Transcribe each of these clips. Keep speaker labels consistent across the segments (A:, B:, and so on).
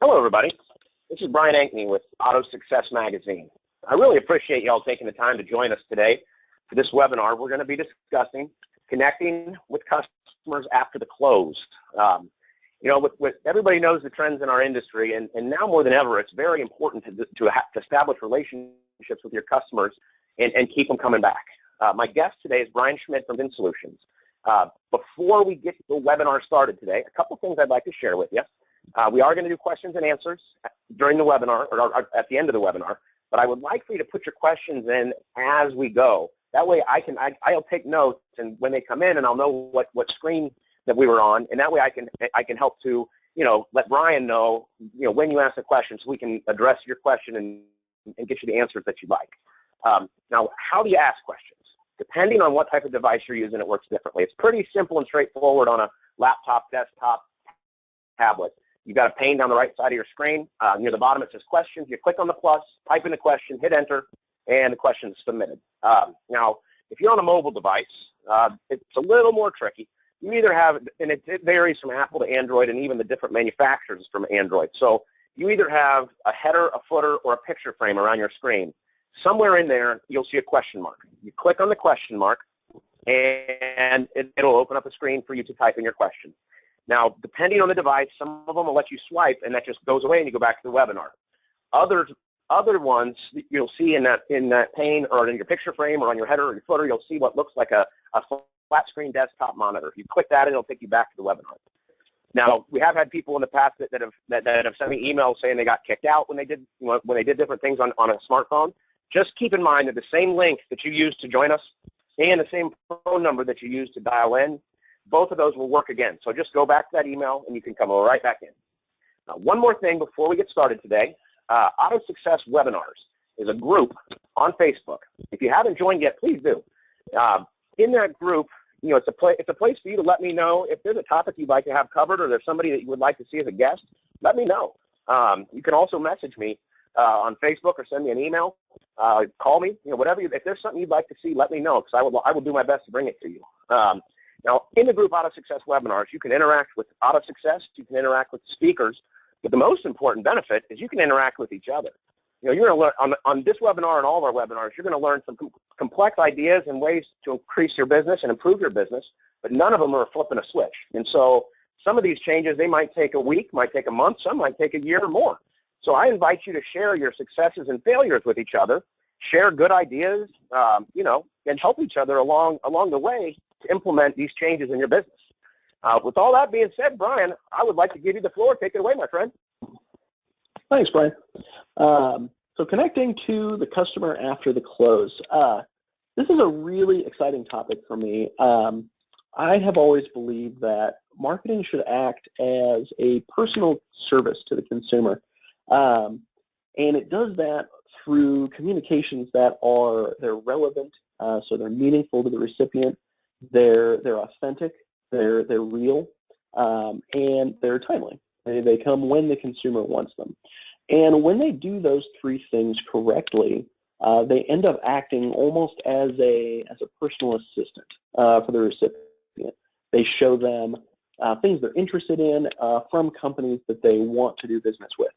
A: Hello, everybody. This is Brian Ankney with Auto Success Magazine. I really appreciate y'all taking the time to join us today for this webinar. We're going to be discussing connecting with customers after the close. With everybody knows the trends in our industry, and now more than ever, it's very important to establish relationships with your customers and keep them coming back. My guest today is Brian Schmidt from VinSolutions. Before we get the webinar started today, a couple things I'd like to share with you. We are going to do questions and answers during the webinar, or at the end of the webinar, but I would like for you to put your questions in as we go. That way I'll take notes, and when they come in, and I'll know what screen that we were on, and that way I can help to, let Brian know, when you ask a question, so we can address your question and get you the answers that you like. Now, how do you ask questions? Depending on what type of device you're using, it works differently. It's pretty simple and straightforward on a laptop, desktop, tablet. You've got a pane down the right side of your screen. Near the bottom it says questions. You click on the plus, type in the question, hit enter, and the question is submitted. Now, if you're on a mobile device, it's a little more tricky. You either have, and it varies from Apple to Android and even the different manufacturers from Android. So you either have a header, a footer, or a picture frame around your screen. Somewhere in there, you'll see a question mark. You click on the question mark, and it'll open up a screen for you to type in your question. Now, depending on the device, some of them will let you swipe, and that just goes away, and you go back to the webinar. Other ones you'll see in that pane, or in your picture frame, or on your header or your footer, you'll see what looks like a flat screen desktop monitor. You click that, and it'll take you back to the webinar. Now, we have had people in the past that have sent me emails saying they got kicked out when they did different things on a smartphone. Just keep in mind that the same link that you used to join us and the same phone number that you used to dial in, both of those will work again. So just go back to that email, and you can come right back in. Now, one more thing before we get started today. Auto Success Webinars is a group on Facebook. If you haven't joined yet, please do. In that group, it's a place for you to let me know if there's a topic you'd like to have covered, or there's somebody that you would like to see as a guest. Let me know. You can also message me on Facebook or send me an email. Call me. Whatever. If there's something you'd like to see, let me know, because I will do my best to bring it to you. Now, in the group Auto Success Webinars, you can interact with Auto Success. You can interact with speakers. But the most important benefit is you can interact with each other. You're going to learn on this webinar and all of our webinars, you're going to learn some complex ideas and ways to increase your business and improve your business, but none of them are flipping a switch. And so some of these changes, they might take a week, might take a month, some might take a year or more. So I invite you to share your successes and failures with each other, share good ideas, and help each other along the way to implement these changes in your business. With all that being said, Brian, I would like to give you the floor. Take it away, my friend.
B: Thanks, Brian. So connecting to the customer after the close. This is a really exciting topic for me. I have always believed that marketing should act as a personal service to the consumer. And it does that through communications that they're relevant, so they're meaningful to the recipient, they're authentic, they're real, and they're timely. They come when the consumer wants them. And when they do those three things correctly, they end up acting almost as a personal assistant for the recipient. They show them things they're interested in from companies that they want to do business with.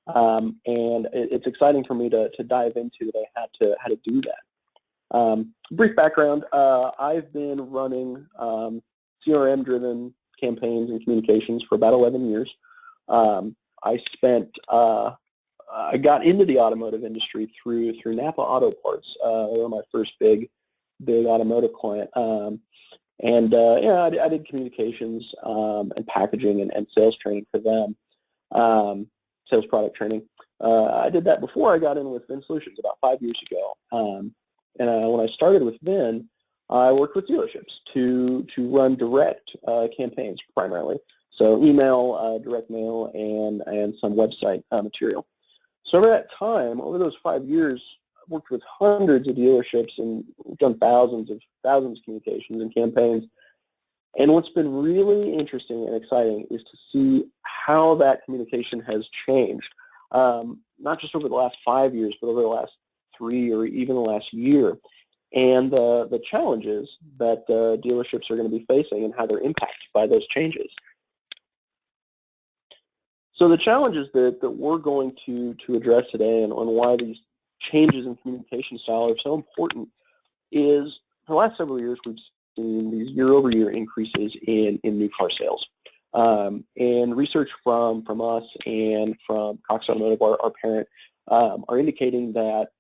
B: And it's exciting for me to dive into how to do that. Brief background, I've been running CRM-driven campaigns and communications for about 11 years. I got into the automotive industry through Napa Auto Parts. They were my first big automotive client. I did communications and packaging and sales training for them, sales product training. I did that before I got in with VinSolutions about 5 years ago. When I started with Vin, I worked with dealerships to run direct campaigns primarily. So email, direct mail, and some website material. So over that time, over those 5 years, I've worked with hundreds of dealerships and done thousands of communications and campaigns. And what's been really interesting and exciting is to see how that communication has changed, not just over the last 5 years, but over the last 3 or even the last year, and the challenges that dealerships are going to be facing and how they're impacted by those changes. So the challenges that we're going to address today and on why these changes in communication style are so important is for the last several years we've seen these year-over-year increases in new car sales. And research from us and from Cox Automotive, our parent, are indicating that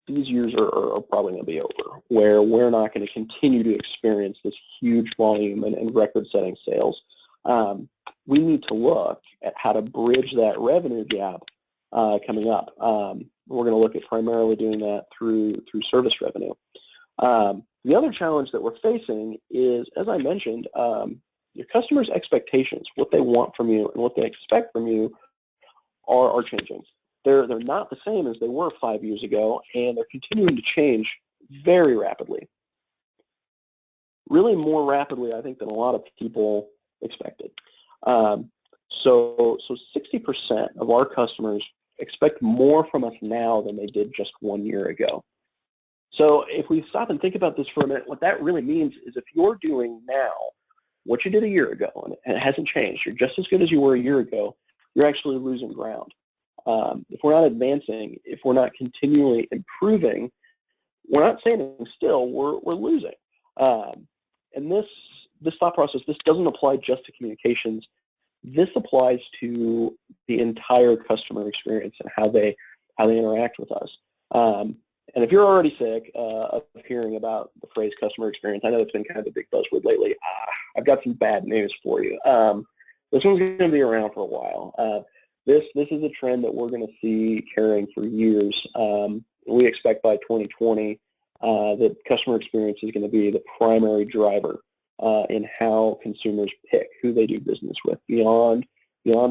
B: these years are probably going to be over, where we're not going to continue to experience this huge volume and record-setting sales. We need to look at how to bridge that revenue gap coming up. We're going to look at primarily doing that through service revenue. The other challenge that we're facing is, as I mentioned, your customers' expectations, what they want from you and what they expect from you are changing. They're not the same as they were 5 years ago, and they're continuing to change very rapidly. Really more rapidly, I think, than a lot of people expected. So 60% of our customers expect more from us now than they did just 1 year ago. So if we stop and think about this for a minute, what that really means is if you're doing now what you did a year ago and it hasn't changed, you're just as good as you were a year ago, you're actually losing ground. If we're not advancing, if we're not continually improving, we're not standing still, we're losing. And this thought process, this doesn't apply just to communications. This applies to the entire customer experience and how they interact with us. And if you're already sick of hearing about the phrase customer experience, I know it's been kind of a big buzzword lately. I've got some bad news for you. This one's going to be around for a while. This is a trend that we're going to see carrying for years. We expect by 2020 that customer experience is going to be the primary driver in how consumers pick who they do business with. Beyond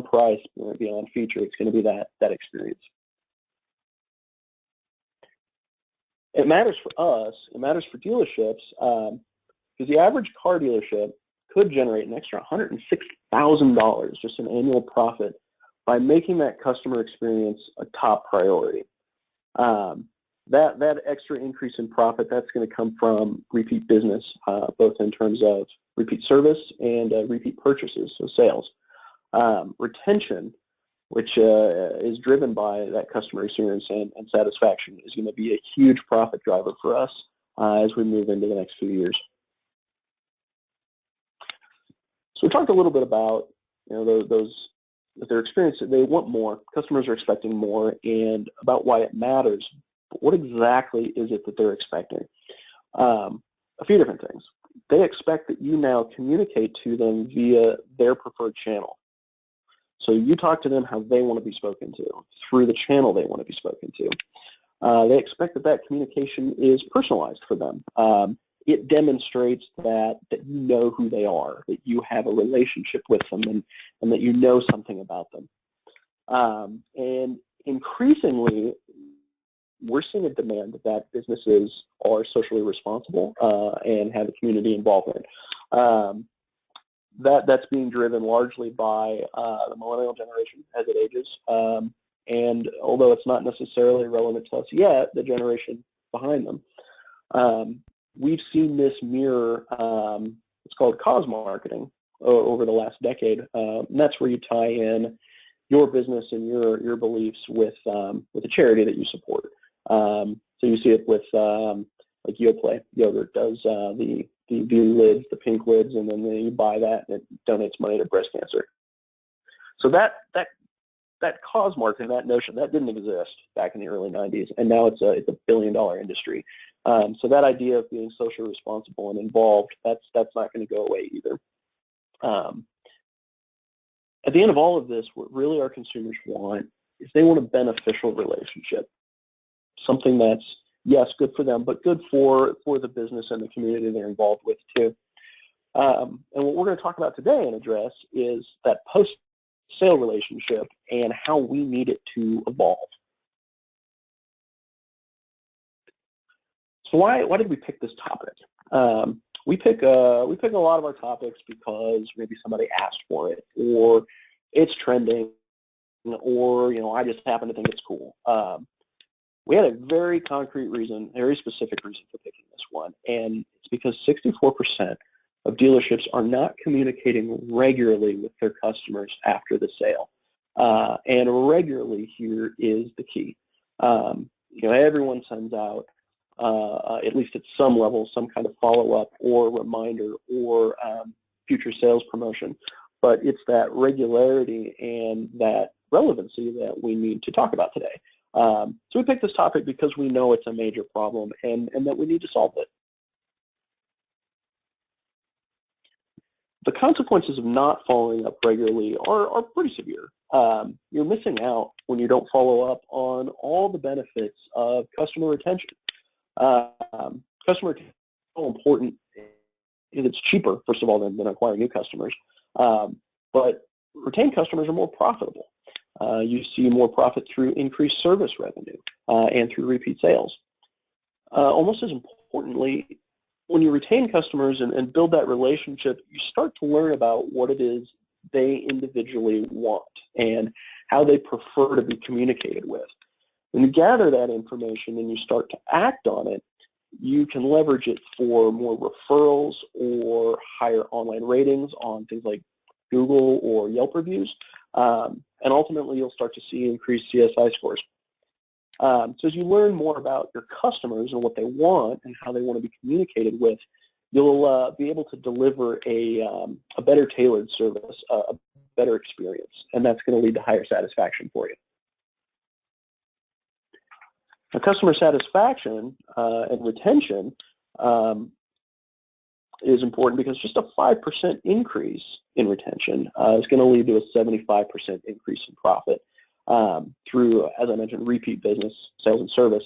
B: price, beyond feature, it's going to be that experience. It matters for us, it matters for dealerships, because the average car dealership could generate an extra $106,000 just in annual profit by making that customer experience a top priority. That extra increase in profit, that's going to come from repeat business, both in terms of repeat service and repeat purchases, so sales. Retention, which is driven by that customer experience and satisfaction, is going to be a huge profit driver for us as we move into the next few years. So we talked a little bit about those their experience. They want more. Customers are expecting more, and about why it matters. But what exactly is it that they're expecting? A few different things. They expect that you now communicate to them via their preferred channel. So you talk to them how they want to be spoken to, through the channel they want to be spoken to. They expect that communication is personalized for them. It demonstrates that you know who they are, that you have a relationship with them, and that you know something about them. And increasingly, we're seeing a demand that businesses are socially responsible and have a community involvement. That's being driven largely by the millennial generation as it ages. And although it's not necessarily relevant to us yet, the generation behind them, we've seen this mirror, it's called cause marketing, over the last decade. And that's where you tie in your business and your beliefs with a charity that you support. So you see it with like Yoplait. Yogurt does the lids, the pink lids, and then you buy that and it donates money to breast cancer. So that cause marketing, that notion, that didn't exist back in the early 90s, and now it's a billion-dollar industry. So that idea of being socially responsible and involved, that's not going to go away either. At the end of all of this, what really our consumers want is they want a beneficial relationship, something that's, yes, good for them, but good for the business and the community they're involved with too. And what we're going to talk about today and address is that post-sale relationship and how we need it to evolve. So why did we pick this topic? We pick a lot of our topics because maybe somebody asked for it, or it's trending, or I just happen to think it's cool. We had a very concrete reason, a very specific reason for picking this one, and it's because 64% of dealerships are not communicating regularly with their customers after the sale. And regularly here is the key. Everyone sends out, at least at some level, some kind of follow-up or reminder or future sales promotion. But it's that regularity and that relevancy that we need to talk about today. So we picked this topic because we know it's a major problem and that we need to solve it. The consequences of not following up regularly are pretty severe. You're missing out when you don't follow up on all the benefits of customer retention. Customer retention is so important. It's cheaper, first of all, than acquiring new customers. But retained customers are more profitable. You see more profit through increased service revenue and through repeat sales. Almost as importantly, when you retain customers and build that relationship, you start to learn about what it is they individually want and how they prefer to be communicated with. When you gather that information and you start to act on it, you can leverage it for more referrals or higher online ratings on things like Google or Yelp reviews, and ultimately you'll start to see increased CSI scores. So as you learn more about your customers and what they want and how they want to be communicated with, you'll be able to deliver a better tailored service, a better experience, and that's going to lead to higher satisfaction for you. Now, customer satisfaction and retention is important because just a 5% increase in retention is going to lead to a 75% increase in profit through, as I mentioned, repeat business, sales, and service.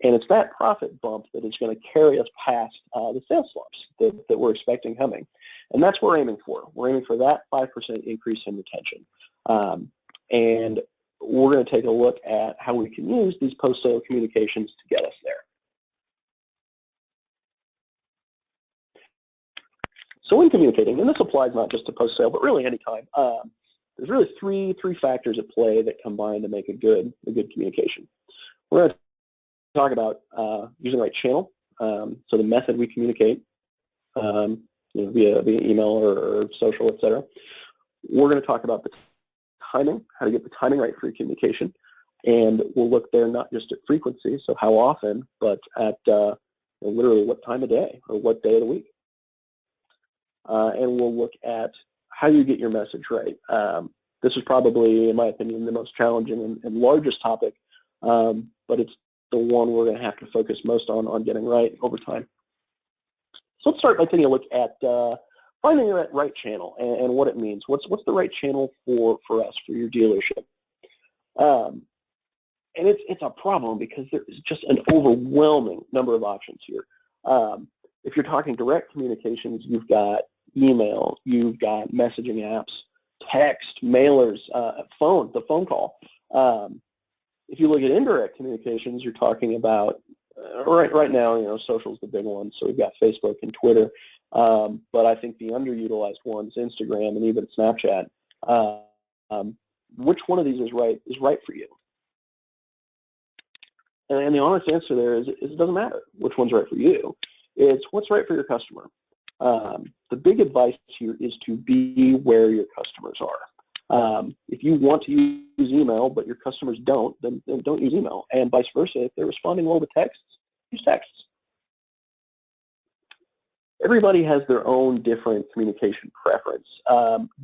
B: And it's that profit bump that is going to carry us past the sales slumps that we're expecting coming. And that's what we're aiming for. We're aiming for that 5% increase in retention. And we're going to take a look at how we can use these post-sale communications to get us there. So when communicating, and this applies not just to post-sale, but really any time, there's really three factors at play that combine to make a good communication. We're going to talk about using the right channel, so the method we communicate, via email or social, etc. We're going to talk about the timing, how to get the timing right for your communication, and we'll look there not just at frequency, so how often, but at literally what time of day or what day of the week. And we'll look at how you get your message right. This is probably, in my opinion, the most challenging and largest topic, but it's the one we're going to have to focus most on getting right over time. So let's start by taking a look at finding that right channel and what it means. What's the right channel for us, for your dealership? And it's a problem because there is just an overwhelming number of options here. If you're talking direct communications, you've got email, you've got messaging apps, text, mailers, phone, the phone call. If you look at indirect communications, you're talking about, right now, social's the big one, so we've got Facebook and Twitter, but I think the underutilized ones, Instagram and even Snapchat. Which one of these is right for you? And the honest answer there is it doesn't matter which one's right for you. It's what's right for your customer. The big advice here is to be where your customers are. If you want to use email but your customers don't, then don't use email. And vice versa, if they're responding well to texts, use texts. Everybody has their own different communication preference.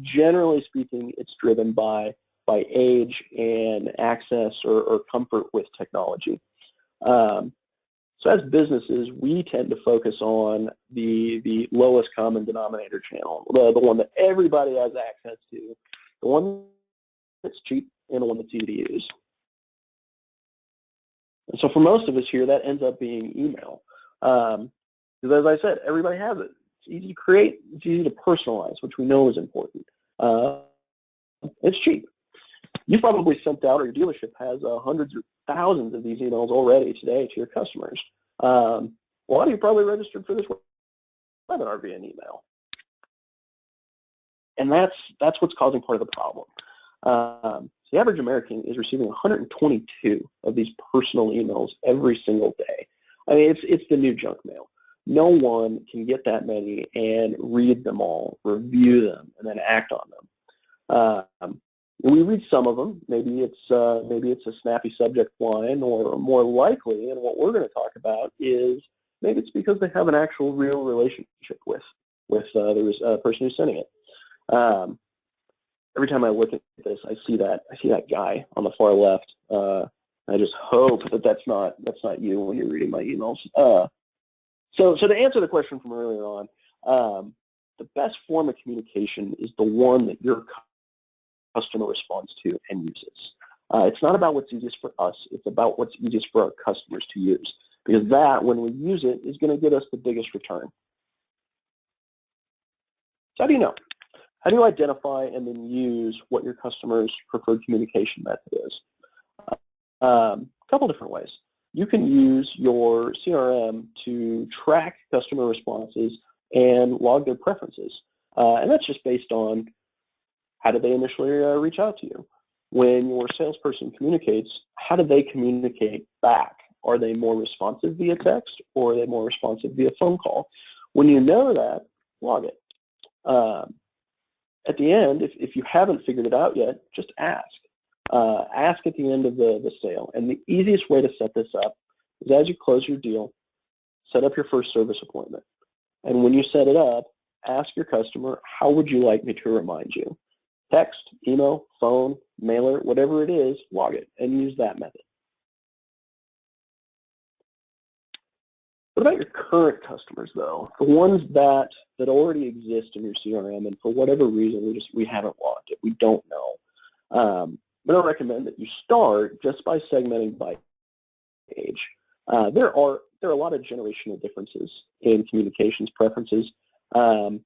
B: Generally speaking, it's driven by age and access or comfort with technology. So as businesses, we tend to focus on the lowest common denominator channel, the one that everybody has access to, the one that's cheap, and the one that's easy to use. And so for most of us here, that ends up being email. Because as I said, everybody has it. It's easy to create, it's easy to personalize, which we know is important. It's cheap. You've probably sent out, or your dealership has hundreds or thousands of these emails already today to your customers. A lot of you probably registered for this webinar via an email. And that's what's causing part of the problem. The average American is receiving 122 of these personal emails every single day. I mean, it's the new junk mail. No one can get that many and read them all, review them, and then act on them. We read some of them. Maybe it's a snappy subject line, or more likely, and what we're going to talk about is maybe it's because they have an actual real relationship with the person who's sending it. Every time I look at this, I see that guy on the far left. I just hope that that's not you when you're reading my emails. So to answer the question from earlier on, the best form of communication is the one that your customer responds to and uses. It's not about what's easiest for us. It's about what's easiest for our customers to use, because that, when we use it, is going to get us the biggest return. So how do you know? How do you identify and then use what your customer's preferred communication method is? A couple different ways. You can use your CRM to track customer responses and log their preferences. And that's just based on how did they initially reach out to you. When your salesperson communicates, how do they communicate back? Are they more responsive via text, or are they more responsive via phone call? When you know that, log it. At the end, if you haven't figured it out yet, just ask. Ask at the end of the sale. And the easiest way to set this up is, as you close your deal, set up your first service appointment. And when you set it up, ask your customer, how would you like me to remind you? Text, email, phone, mailer, whatever it is, log it and use that method. What about your current customers, though? The ones that already exist in your CRM, and for whatever reason we haven't logged it, we don't know. I'm going to recommend that you start just by segmenting by age. There are a lot of generational differences in communications preferences, and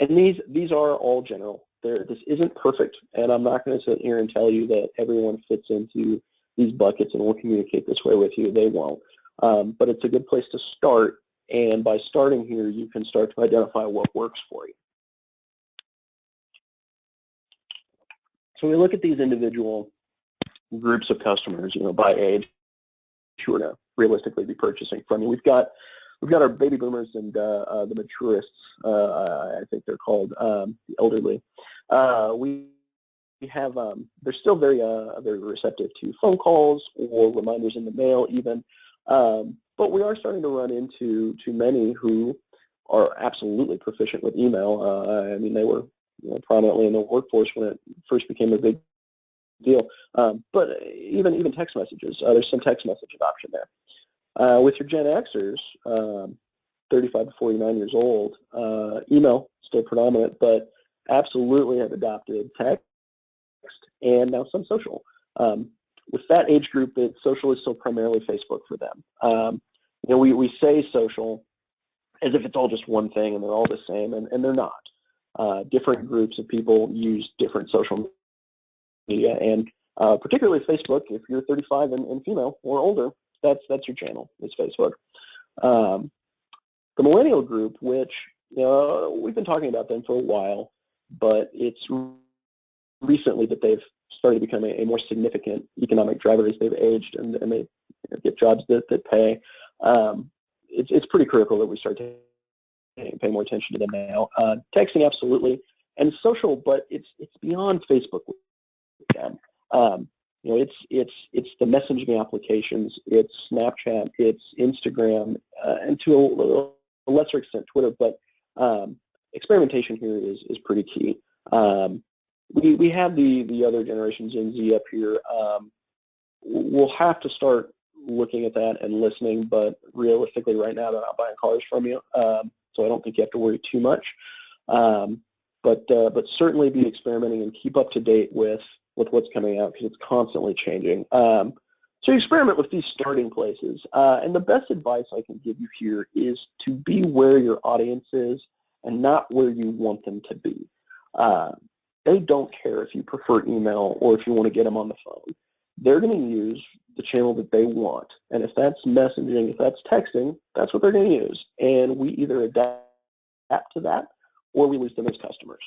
B: these are all general. This isn't perfect, and I'm not going to sit here and tell you that everyone fits into these buckets and will communicate this way with you. They won't. But it's a good place to start, and by starting here, you can start to identify what works for you. So we look at these individual groups of customers, by age, who are going to realistically be purchasing from you. We've got our baby boomers and the maturists, I think they're called, the elderly. We have they're still very receptive to phone calls or reminders in the mail even. But we are starting to run into many who are absolutely proficient with email. I mean, they were prominently in the workforce when it first became a big deal. But even text messages, there's some text message adoption there. With your Gen Xers, 35 to 49 years old, email still predominant, but absolutely have adopted text and now some social. With that age group, social is still primarily Facebook for them. We say social as if it's all just one thing and they're all the same, and they're not. Different groups of people use different social media, and particularly Facebook. If you're 35 and female or older, that's your channel. It's Facebook. The millennial group, which we've been talking about them for a while, but it's recently that they've started to become a more significant economic driver as they've aged and they get jobs that pay. It's pretty critical that we start to pay more attention to them now. Texting, absolutely, and social, but it's beyond Facebook with them. It's the messaging applications, it's Snapchat, it's Instagram, and to a lesser extent Twitter, but experimentation here is pretty key. We have the other generations, Gen Z, up here. We'll have to start looking at that and listening, but realistically right now they're not buying cars from you, so I don't think you have to worry too much. But certainly be experimenting and keep up to date with what's coming out, because it's constantly changing. So you experiment with these starting places, and the best advice I can give you here is to be where your audience is and not where you want them to be. They don't care if you prefer email or if you want to get them on the phone. They're going to use the channel that they want, and if that's messaging, if that's texting, that's what they're going to use, and we either adapt to that or we lose them as customers.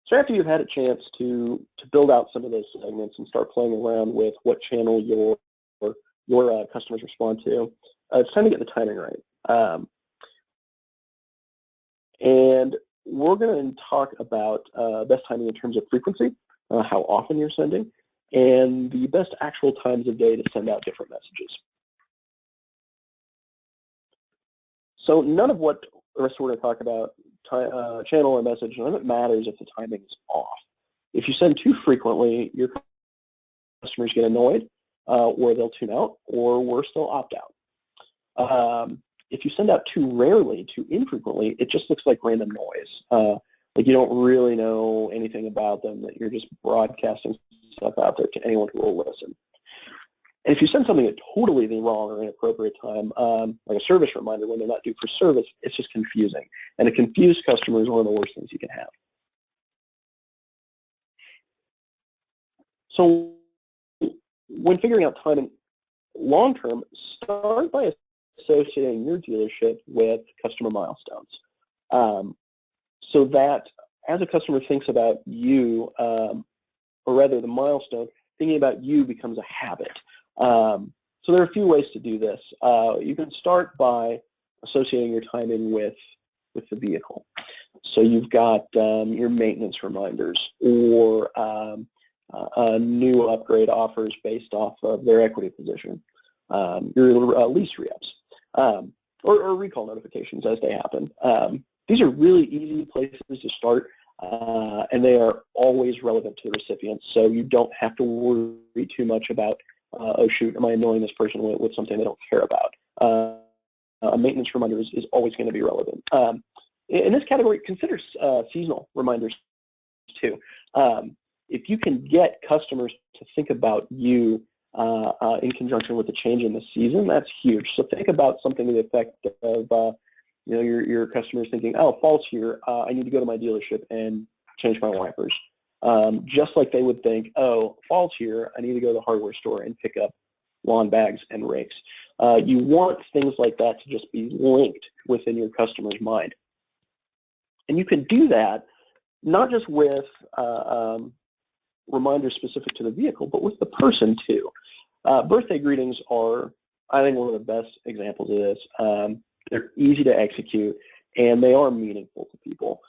B: So after you've had a chance to build out some of those segments and start playing around with what channel your customers respond to, it's time to get the timing right. And we're going to talk about best timing in terms of frequency, how often you're sending, and the best actual times of day to send out different messages. So none of what the rest we're going to talk about, channel or message, none of it matters if the timing is off. If you send too frequently, your customers get annoyed, or they'll tune out, or worse, they'll opt out. If you send out too rarely, too infrequently, it just looks like random noise. Like you don't really know anything about them, that you're just broadcasting stuff out there to anyone who will listen. And if you send something at totally the wrong or inappropriate time, like a service reminder when they're not due for service, it's just confusing. And a confused customer is one of the worst things you can have. So when figuring out timing long-term, start by associating your dealership with customer milestones. So that as a customer thinks about you, or rather the milestone, thinking about you becomes a habit. So there are a few ways to do this. You can start by associating your timing with the vehicle. So you've got your maintenance reminders, or new upgrade offers based off of their equity position, your lease re-ups, or recall notifications as they happen. These are really easy places to start, and they are always relevant to the recipient, so you don't have to worry too much about, oh shoot, am I annoying this person with something they don't care about? A maintenance reminder is always going to be relevant. In this category, consider seasonal reminders too. If you can get customers to think about you in conjunction with the change in the season, that's huge. So think about something to the effect of, your customers thinking, oh, fall's here, I need to go to my dealership and change my wipers. Just like they would think, oh, fall's here, I need to go to the hardware store and pick up lawn bags and rakes. You want things like that to just be linked within your customer's mind. And you can do that not just with reminders specific to the vehicle, but with the person too. Birthday greetings are, I think, one of the best examples of this. They're easy to execute, and they are meaningful to people.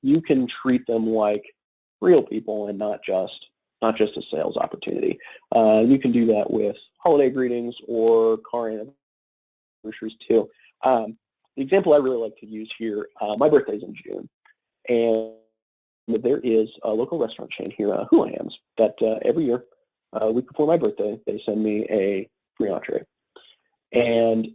B: You can treat them like real people and not just a sales opportunity. You can do that with holiday greetings or car anniversaries too. The example I really like to use here, my birthday's in June, and there is a local restaurant chain here, Hula Hands, that every year, a week before my birthday, they send me a free entree. And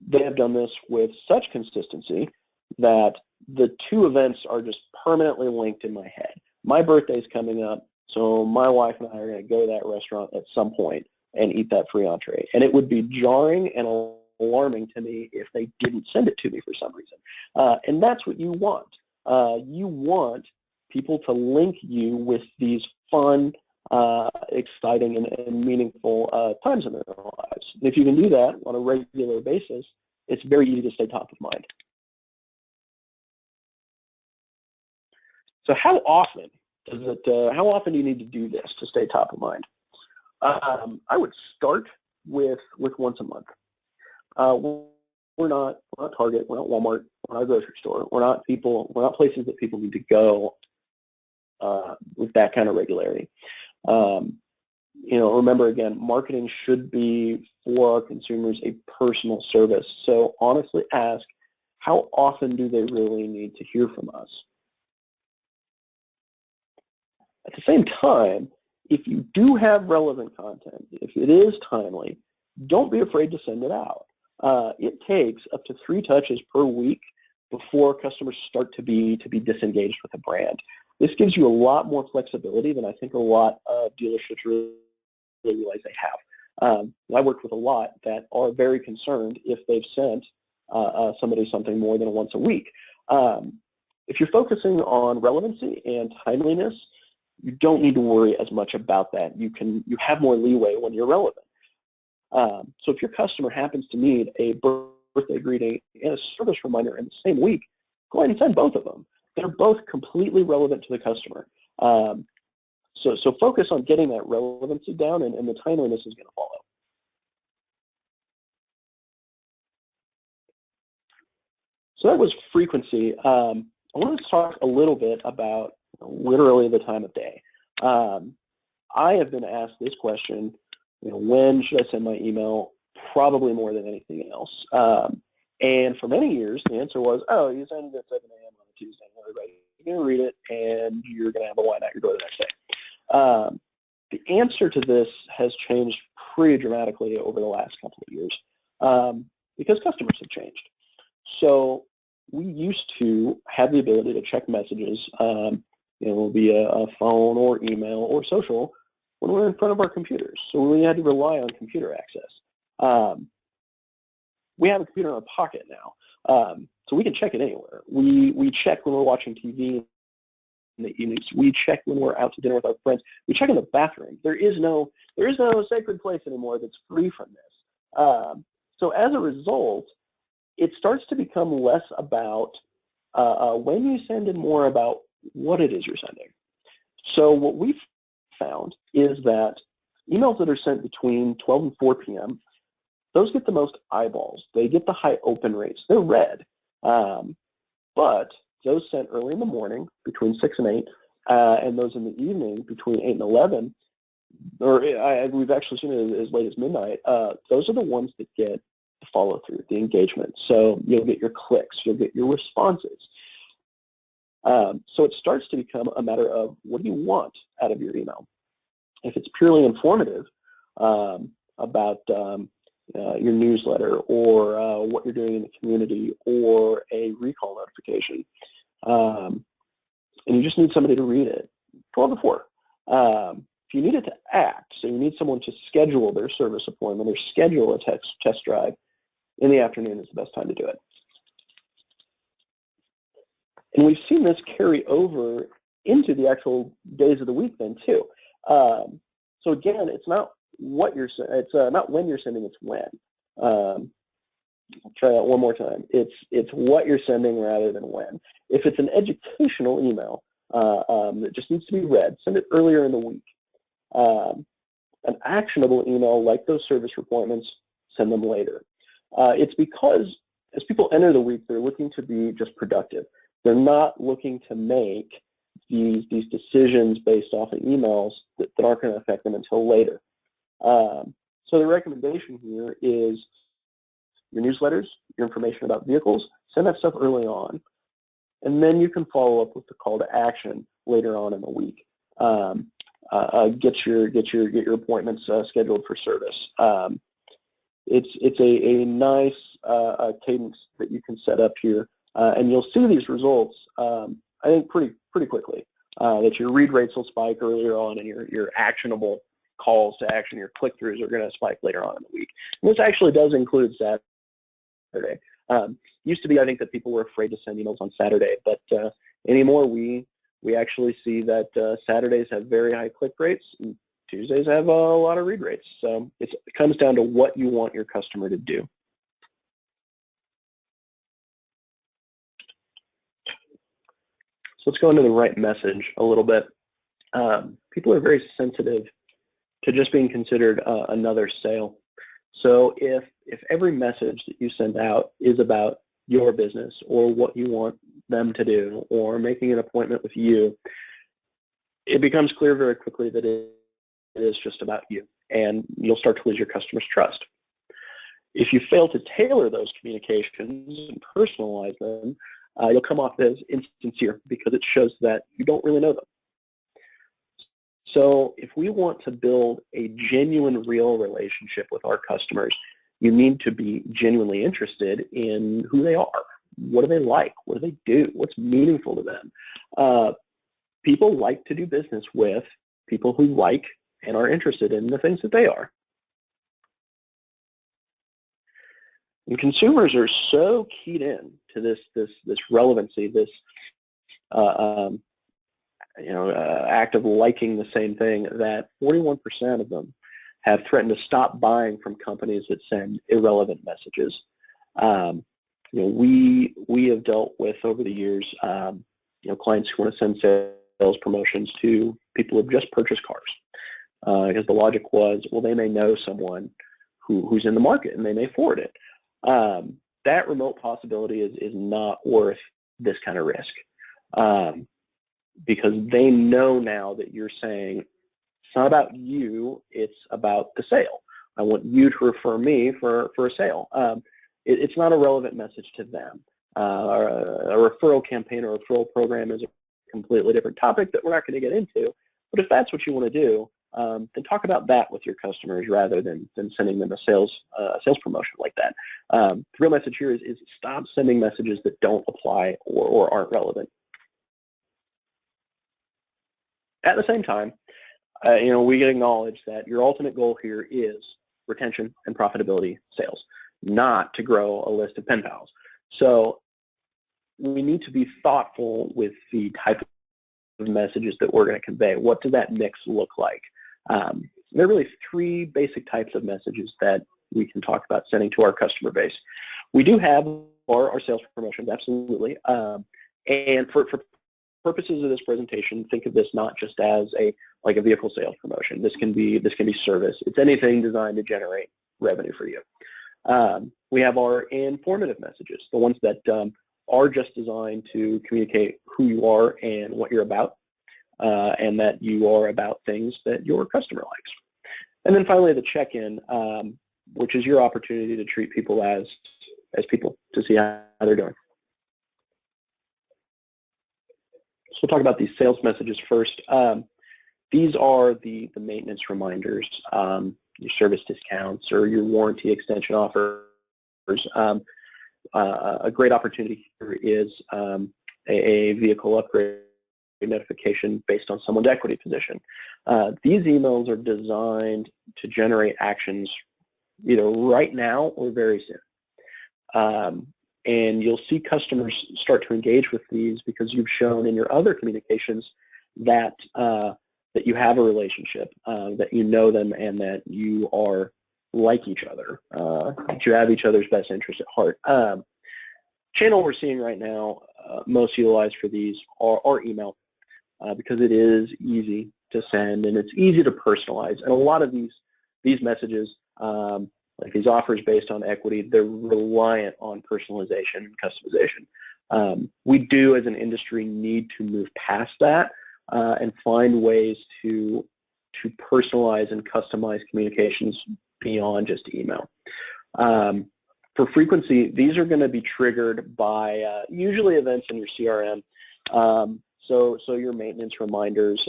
B: they have done this with such consistency that the two events are just permanently linked in my head. My birthday's coming up, so my wife and I are going to go to that restaurant at some point and eat that free entree. And it would be jarring and alarming to me if they didn't send it to me for some reason. And that's what you want. You want people to link you with these fun, exciting, and meaningful times in their lives. And if you can do that on a regular basis, it's very easy to stay top of mind. So how often do you need to do this to stay top of mind? I would start with once a month. We're not Target, we're not Walmart, we're not a grocery store. We're not places that people need to go with that kind of regularity. Remember again, marketing should be for our consumers a personal service. So honestly ask, how often do they really need to hear from us? At the same time, if you do have relevant content, if it is timely, don't be afraid to send it out. It takes up to 3 touches per week before customers start to be disengaged with a brand. This gives you a lot more flexibility than I think a lot of dealerships really realize they have. I worked with a lot that are very concerned if they've sent somebody something more than once a week. If you're focusing on relevancy and timeliness, you don't need to worry as much about that. You have more leeway when you're relevant. So if your customer happens to need a birthday greeting and a service reminder in the same week, go ahead and send both of them. They're both completely relevant to the customer. So focus on getting that relevancy down, and the timeliness is going to follow. So that was frequency. I want to talk a little bit about literally the time of day. I have been asked this question, when should I send my email? Probably more than anything else. And for many years, the answer was, oh, you send it at 7 a.m. on a Tuesday. Everybody's going to read it, and you're going to have a wine out your door the next day. The answer to this has changed pretty dramatically over the last couple of years because customers have changed. So we used to have the ability to check messages, via a phone or email or social when we were in front of our computers. So we had to rely on computer access. We have a computer in our pocket now, so we can check it anywhere. We check when we're watching TV in the evenings. We check when we're out to dinner with our friends. We check in the bathroom. There is no sacred place anymore that's free from this. So as a result, it starts to become less about when you send and more about what it is you're sending. So what we've found is that emails that are sent between 12 and 4 p.m., those get the most eyeballs. They get the high open rates. They're read. But those sent early in the morning between 6 and 8, and those in the evening between 8 and 11, or we've actually seen it as late as midnight, those are the ones that get the follow-through, the engagement. So you'll get your clicks. You'll get your responses. So it starts to become a matter of what do you want out of your email. If it's purely informative about your newsletter or what you're doing in the community or a recall notification, and you just need somebody to read it, 12 to 4. If you need it to act, so you need someone to schedule their service appointment or schedule a test drive, in the afternoon is the best time to do it. And we've seen this carry over into the actual days of the week then too. So again, it's not what you're it's not when you're sending, it's when. I'll try that one more time. It's what you're sending rather than when. If it's an educational email that just needs to be read, send it earlier in the week. An actionable email like those service appointments, send them later. It's because as people enter the week, they're looking to be just productive. They're not looking to make these decisions based off of emails that aren't going to affect them until later. So the recommendation here is your newsletters, your information about vehicles, send that stuff early on, and then you can follow up with the call to action later on in the week. Get your appointments scheduled for service. It's a nice cadence that you can set up here, and you'll see these results I think pretty quickly. That your read rates will spike earlier on, and your actionable calls to action, your click-throughs are going to spike later on in the week. And this actually does include Saturday. Used to be, I think, that people were afraid to send emails on Saturday, but anymore we actually see that Saturdays have very high click rates, and Tuesdays have a lot of read rates. So it comes down to what you want your customer to do. So let's go into the right message a little bit. People are very sensitive to just being considered another sale. So if every message that you send out is about your business or what you want them to do or making an appointment with you, it becomes clear very quickly that it is just about you, and you'll start to lose your customers' trust. If you fail to tailor those communications and personalize them, you'll come off as insincere because it shows that you don't really know them. So if we want to build a genuine, real relationship with our customers, you need to be genuinely interested in who they are. What do they like? What do they do? What's meaningful to them? People like to do business with people who like and are interested in the things that they are. And consumers are so keyed in to this relevancy, this act of liking the same thing, that 41% of them have threatened to stop buying from companies that send irrelevant messages. We have dealt with over the years, clients who want to send sales promotions to people who have just purchased cars, because the logic was, well, they may know someone who's in the market and they may forward it. That remote possibility is not worth this kind of risk. because they know now that you're saying, it's not about you, it's about the sale. I want you to refer me for a sale. It's not a relevant message to them. A referral campaign or a referral program is a completely different topic that we're not going to get into. But if that's what you want to do, then talk about that with your customers rather than sending them a sales promotion like that. The real message here is stop sending messages that don't apply or aren't relevant. At the same time, we acknowledge that your ultimate goal here is retention and profitability sales, not to grow a list of pen pals. So we need to be thoughtful with the type of messages that we're going to convey. What does that mix look like? There are really three basic types of messages that we can talk about sending to our customer base. We do have our sales promotions, absolutely. And for purposes of this presentation, think of this not just as a vehicle sales promotion. This can be service. It's anything designed to generate revenue for you. We have our informative messages, the ones that are just designed to communicate who you are and what you're about, and that you are about things that your customer likes. And then finally, the check-in, which is your opportunity to treat people as people, to see how they're doing. So we'll talk about these sales messages first. These are the maintenance reminders, your service discounts or your warranty extension offers. A great opportunity here is a vehicle upgrade notification based on someone's equity position. These emails are designed to generate actions either right now or very soon. And you'll see customers start to engage with these because you've shown in your other communications that that you have a relationship, that you know them, and that you are like each other, that you have each other's best interest at heart. Channel we're seeing right now most utilized for these are email, because it is easy to send and it's easy to personalize. And a lot of these messages, like these offers based on equity, they're reliant on personalization and customization. We do, as an industry, need to move past that and find ways to personalize and customize communications beyond just email. For frequency, these are going to be triggered by usually events in your CRM. So your maintenance reminders,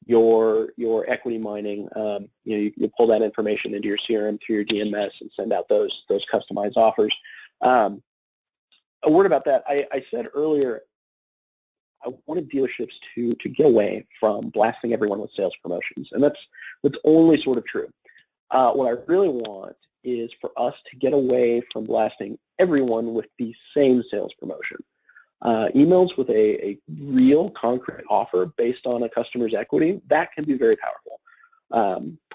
B: your equity mining, you pull that information into your CRM through your DMS and send out those customized offers. A word about that. I said earlier, I wanted dealerships to get away from blasting everyone with sales promotions, and that's only sort of true. What I really want is for us to get away from blasting everyone with the same sales promotion. Emails with a real concrete offer based on a customer's equity, that can be very powerful.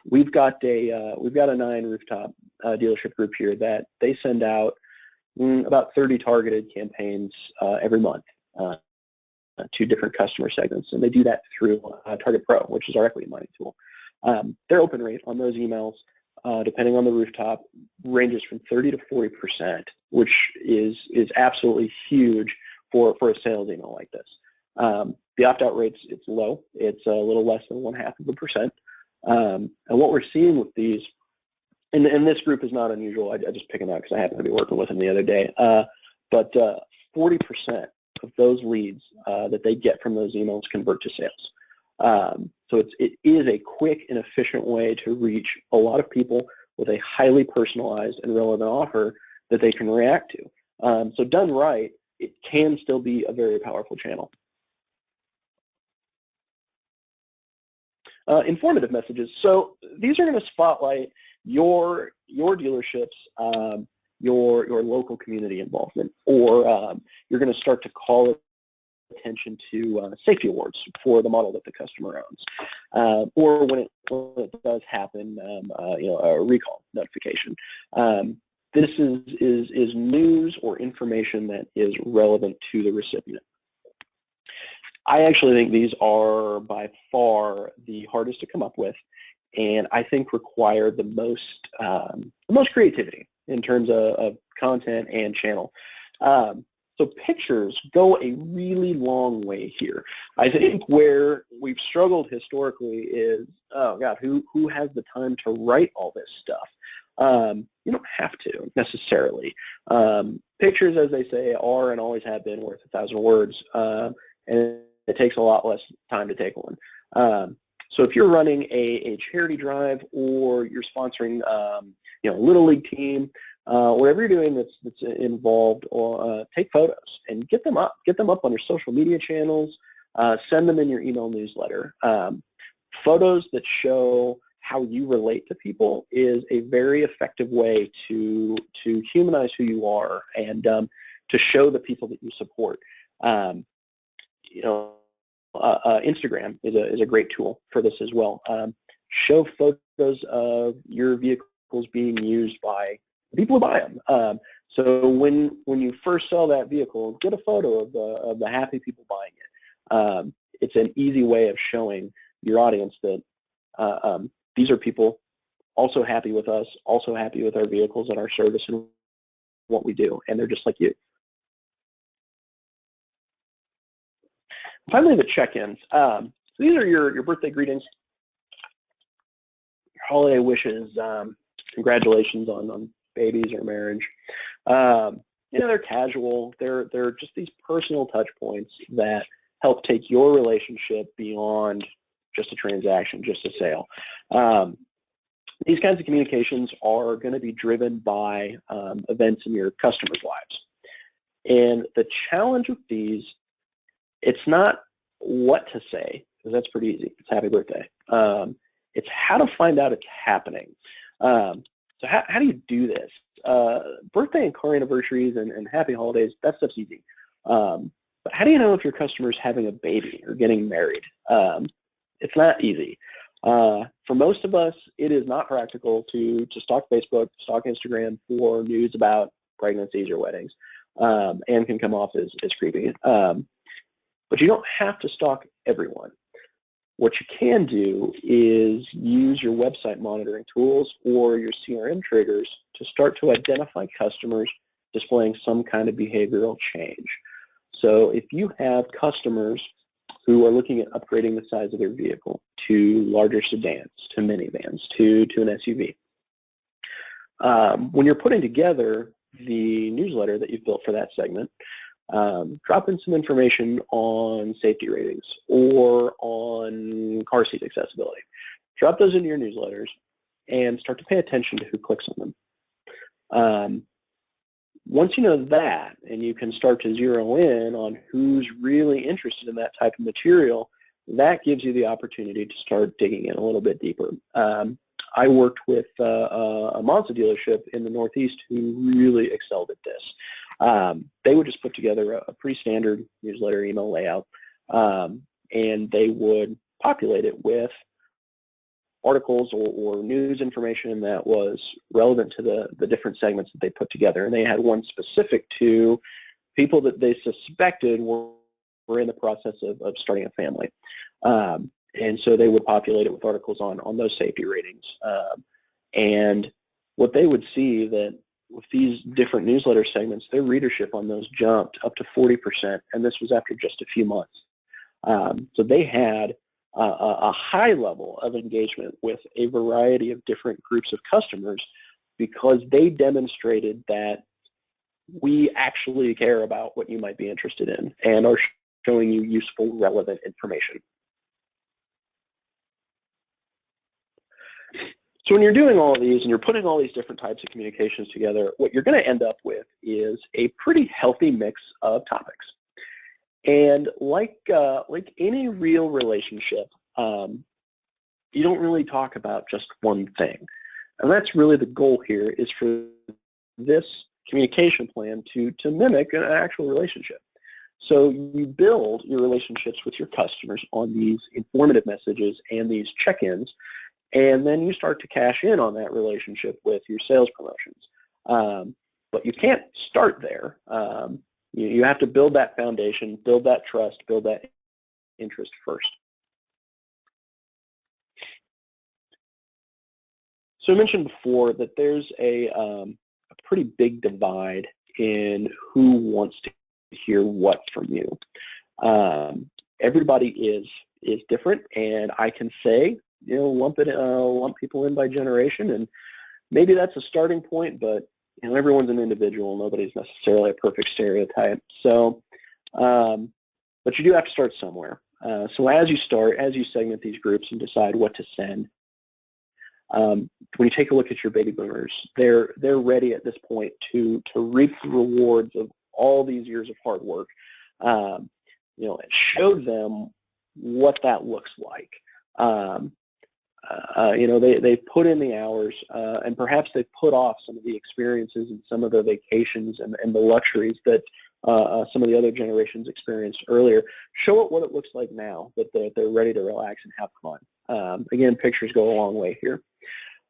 B: We've got a 9 rooftop dealership group here that they send out about 30 targeted campaigns every month to different customer segments, and they do that through Target Pro, which is our equity mining tool. Their open rate on those emails, depending on the rooftop, ranges from 30 to 40%, which is absolutely huge for a sales email like this. The opt-out rate's it's low. It's a little less than 0.5%. And what we're seeing with these, and this group is not unusual. I just pick them out because I happened to be working with them the other day. But 40% of those leads that they get from those emails convert to sales. So it is a quick and efficient way to reach a lot of people with a highly personalized and relevant offer that they can react to. So done right, it can still be a very powerful channel. Informative messages. So these are going to spotlight your dealerships, your local community involvement, or you're going to start to call attention to safety awards for the model that the customer owns, or when it does happen, a recall notification. This is news or information that is relevant to the recipient. I actually think these are by far the hardest to come up with, and I think require the most creativity in terms of content and channel. So pictures go a really long way here. I think where we've struggled historically is, oh God, who has the time to write all this stuff? You don't have to necessarily. Pictures, as they say, are and always have been worth 1,000 words, and it takes a lot less time to take one. So if you're running a charity drive or you're sponsoring, a Little League team, whatever you're doing that's involved, or take photos and get them up. Get them up on your social media channels. Send them in your email newsletter. Photos that show how you relate to people is a very effective way to humanize who you are and to show the people that you support. Instagram is a great tool for this as well. Show photos of your vehicles being used by the people who buy them. So when you first sell that vehicle, get a photo of the happy people buying it. It's an easy way of showing your audience that these are people also happy with us, also happy with our vehicles and our service and what we do, and they're just like you. Finally, the check-ins. These are your birthday greetings, your holiday wishes, congratulations on babies or marriage. They're casual. They're just these personal touch points that help take your relationship beyond just a transaction, just a sale. These kinds of communications are going to be driven by events in your customers' lives. And the challenge with these, it's not what to say, because that's pretty easy. It's happy birthday. It's how to find out it's happening. So how do you do this? Birthday and car anniversaries and happy holidays, that stuff's easy. But how do you know if your customer is having a baby or getting married? It's not easy. For most of us, it is not practical to stalk Facebook, stalk Instagram for news about pregnancies or weddings, and can come off as creepy. But you don't have to stalk everyone. What you can do is use your website monitoring tools or your CRM triggers to start to identify customers displaying some kind of behavioral change. So if you have customers who are looking at upgrading the size of their vehicle to larger sedans, to minivans, to an SUV, when you're putting together the newsletter that you've built for that segment, drop in some information on safety ratings or on car seat accessibility. Drop those into your newsletters and start to pay attention to who clicks on them. Once you know that, and you can start to zero in on who's really interested in that type of material, that gives you the opportunity to start digging in a little bit deeper. I worked with a Mazda dealership in the Northeast who really excelled at this. They would just put together a pretty standard newsletter email layout, and they would populate it with articles or news information that was relevant to the different segments that they put together. And they had one specific to people that they suspected were in the process of starting a family. And so they would populate it with articles on those safety ratings. And what they would see that with these different newsletter segments, their readership on those jumped up to 40%, and this was after just a few months. So they had a high level of engagement with a variety of different groups of customers because they demonstrated that we actually care about what you might be interested in and are showing you useful, relevant information. So when you're doing all of these and you're putting all these different types of communications together, what you're going to end up with is a pretty healthy mix of topics. And like any real relationship, you don't really talk about just one thing. And that's really the goal here, is for this communication plan to mimic an actual relationship. So you build your relationships with your customers on these informative messages and these check-ins, and then you start to cash in on that relationship with your sales promotions. But you can't start there. You have to build that foundation, build that trust, build that interest first. So I mentioned before that there's a pretty big divide in who wants to hear what from you. Everybody is different, and I can say, lump people in by generation, and maybe that's a starting point, but everyone's an individual. Nobody's necessarily a perfect stereotype. So, but you do have to start somewhere. So as you segment these groups and decide what to send, when you take a look at your baby boomers, they're ready at this point to reap the rewards of all these years of hard work. Show them what that looks like. They put in the hours, and perhaps they put off some of the experiences and some of the vacations and the luxuries that some of the other generations experienced earlier. Show it what it looks like now that they're ready to relax and have fun. Again, pictures go a long way here.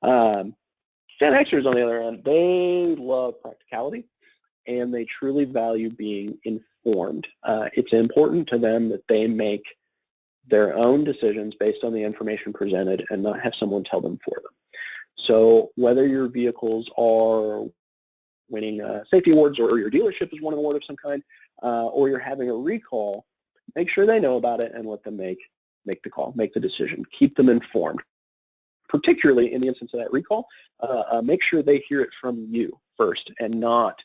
B: Gen Xers, on the other hand, they love practicality, and they truly value being informed. It's important to them that they make their own decisions based on the information presented and not have someone tell them for them. So whether your vehicles are winning safety awards, or your dealership is won an award of some kind, or you're having a recall, make sure they know about it and let them make the call, make the decision. Keep them informed. Particularly in the instance of that recall, make sure they hear it from you first and not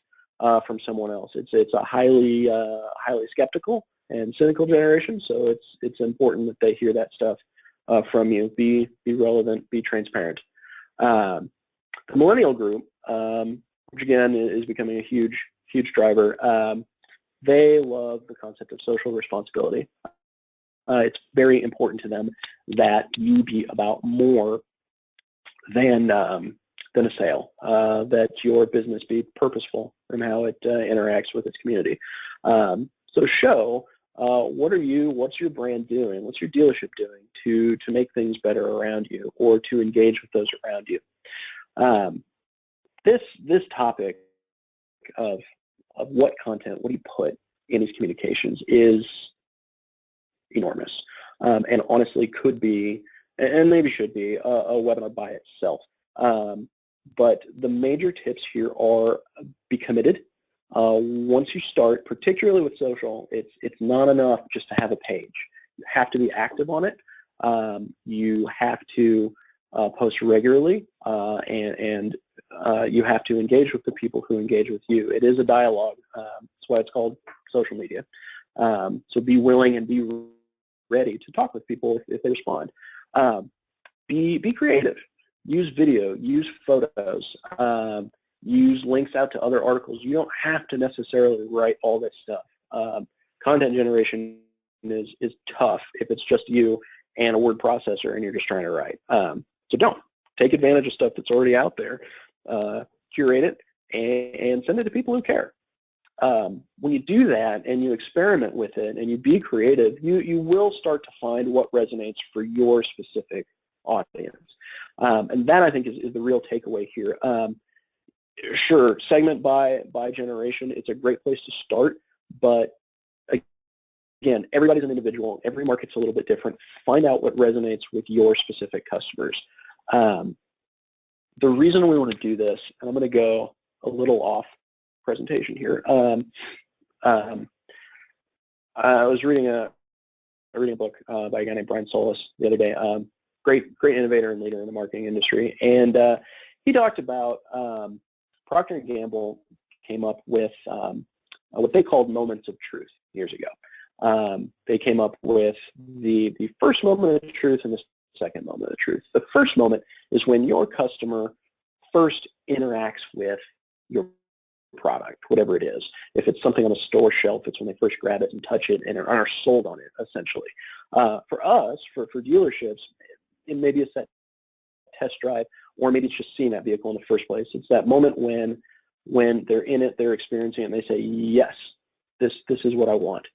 B: from someone else. It's a highly skeptical and cynical generation, so it's important that they hear that stuff from you. Be relevant, be transparent. The millennial group, which again is becoming a huge driver, they love the concept of social responsibility. It's very important to them that you be about more than a sale, that your business be purposeful in how it interacts with its community. So show what's your brand doing, what's your dealership doing to make things better around you, or to engage with those around you. This topic of what content, what do you put in these communications is enormous, and honestly could be, and maybe should be, a webinar by itself. But the major tips here are: be committed. Once you start, particularly with social, it's not enough just to have a page. You have to be active on it. You have to post regularly, and you have to engage with the people who engage with you. It is a dialogue. That's why it's called social media. So be willing and be ready to talk with people if they respond. Be creative. Use video. Use photos. Use links out to other articles. You don't have to necessarily write all this stuff. Content generation is tough if it's just you and a word processor and you're just trying to write. So don't. Take advantage of stuff that's already out there. Curate it and send it to people who care. When you do that and you experiment with it and you be creative, you will start to find what resonates for your specific audience. And that, I think, is the real takeaway here. Sure, segment by generation, it's a great place to start, but again, everybody's an individual. Every market's a little bit different. Find out what resonates with your specific customers. The reason we want to do this, and I'm going to go a little off presentation here. I was reading a book by a guy named Brian Solis the other day. Great innovator and leader in the marketing industry, and he talked about Procter & Gamble came up with what they called moments of truth years ago. They came up with the first moment of truth and the second moment of truth. The first moment is when your customer first interacts with your product, whatever it is. If it's something on a store shelf, it's when they first grab it and touch it and are sold on it, essentially. For us, for dealerships, it may be a set test drive, or maybe it's just seeing that vehicle in the first place. It's that moment when they're in it, they're experiencing it, and they say, yes, this is what I want.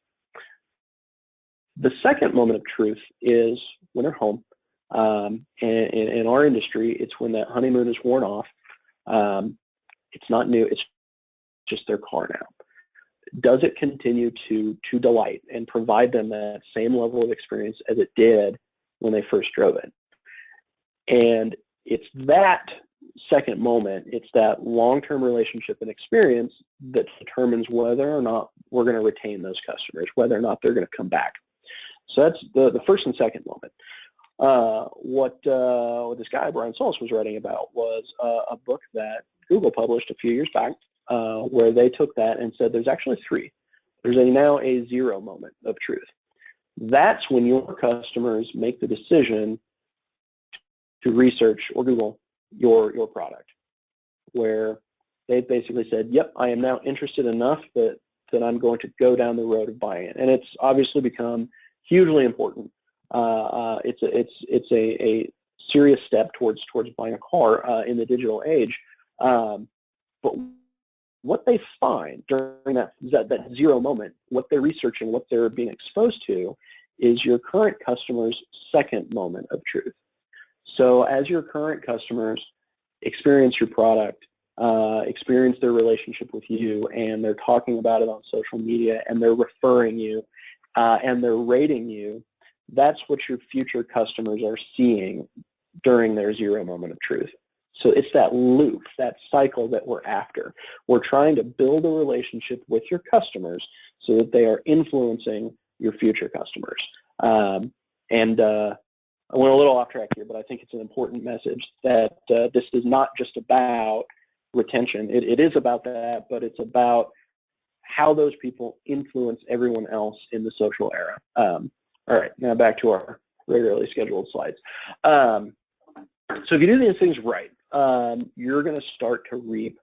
B: The second moment of truth is when they're home. And in our industry, it's when that honeymoon is worn off. It's not new. It's just their car now. Does it continue to delight and provide them that same level of experience as it did when they first drove it? And it's that second moment. It's that long-term relationship and experience that determines whether or not we're going to retain those customers, whether or not they're going to come back. So that's the first and second moment. What this guy, Brian Solis, was writing about was a book that Google published a few years back where they took that and said there's actually three. There's now a zero moment of truth. That's when your customers make the decision to research or Google your product, where they've basically said, yep, I am now interested enough that I'm going to go down the road of buying it. And it's obviously become hugely important. It's a serious step towards buying a car in the digital age. But what they find during that zero moment, what they're researching, what they're being exposed to, is your current customer's second moment of truth. So as your current customers experience your product, experience their relationship with you, and they're talking about it on social media, and they're referring you, and they're rating you, that's what your future customers are seeing during their zero moment of truth. So it's that loop, that cycle that we're after. We're trying to build a relationship with your customers so that they are influencing your future customers. I went a little off track here, but I think it's an important message that this is not just about retention. It is about that, but it's about how those people influence everyone else in the social era. All right, now back to our regularly scheduled slides. So if you do these things right, you're going to start to reap